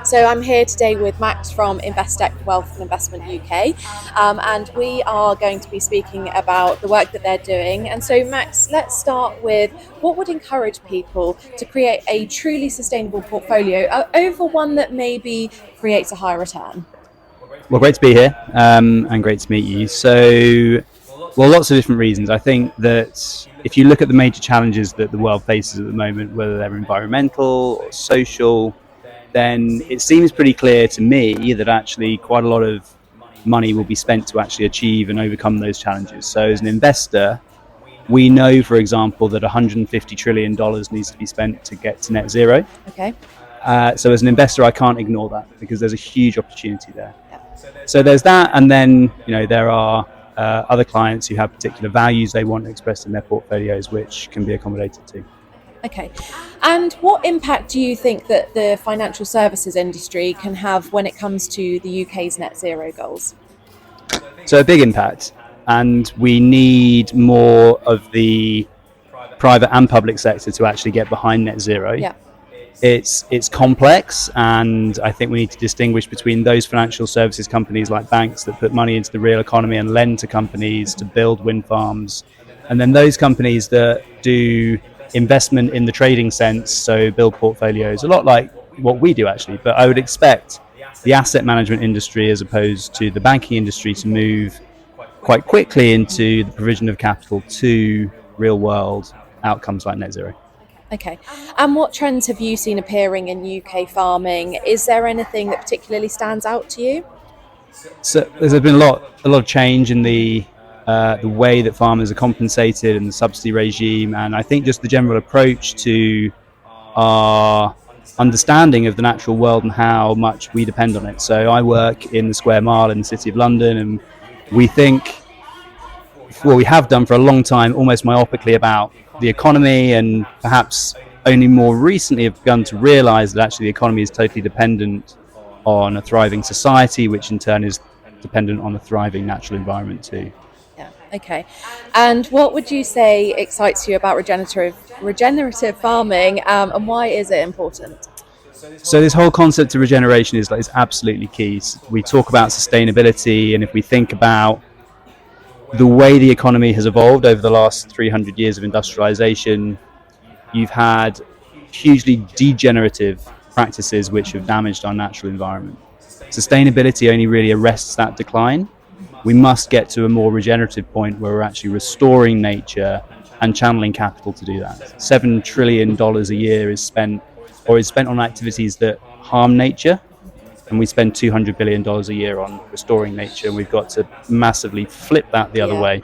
So I'm here today with Max from Investec Wealth and Investment UK, and we are going to be speaking about the work that they're doing. And so Max, let's start with what would encourage people to create a truly sustainable portfolio over one that maybe creates a higher return? Well, great to be here, and great to meet you. So, well, lots of different reasons. I think that if you look at the major challenges that the world faces at the moment, whether they're environmental or social, then it seems pretty clear to me that actually quite a lot of money will be spent to actually achieve and overcome those challenges. So as an investor, we know, for example, that $150 trillion needs to be spent to get to net zero. Okay. So as an investor, I can't ignore that because there's a huge opportunity there. So there's that, and then there are other clients who have particular values they want expressed in their portfolios, which can be accommodated to. Okay. And what impact do you think that the financial services industry can have when it comes to the UK's net zero goals? So a big impact, and we need more of the private and public sector to actually get behind net zero. Yeah. It's complex, and I think we need to distinguish between those financial services companies like banks that put money into the real economy and lend to companies to build wind farms, and then those companies that do investment in the trading sense, so build portfolios, a lot like what we do actually. But I would expect the asset management industry, as opposed to the banking industry, to move quite quickly into the provision of capital to real world outcomes like net zero. Okay. And what trends have you seen appearing in UK farming? Is there anything that particularly stands out to you? So there's been a lot of change in the way that farmers are compensated and the subsidy regime, and I think just the general approach to our understanding of the natural world and how much we depend on it. So I work in the Square Mile in the City of London, and we think, well, we have done for a long time, almost myopically about the economy, and perhaps only more recently have begun to realise that actually the economy is totally dependent on a thriving society, which in turn is dependent on a thriving natural environment too. Yeah. Okay. And what would you say excites you about regenerative farming, and why is it important? So this whole concept of regeneration is absolutely key. We talk about sustainability, and if we think about the way the economy has evolved over the last 300 years of industrialization, you've had hugely degenerative practices which have damaged our natural environment. Sustainability only really arrests that decline. We must get to a more regenerative point where we're actually restoring nature and channeling capital to do that. $7 trillion a year is spent on activities that harm nature, and we spend $200 billion a year on restoring nature, and we've got to massively flip that the other way.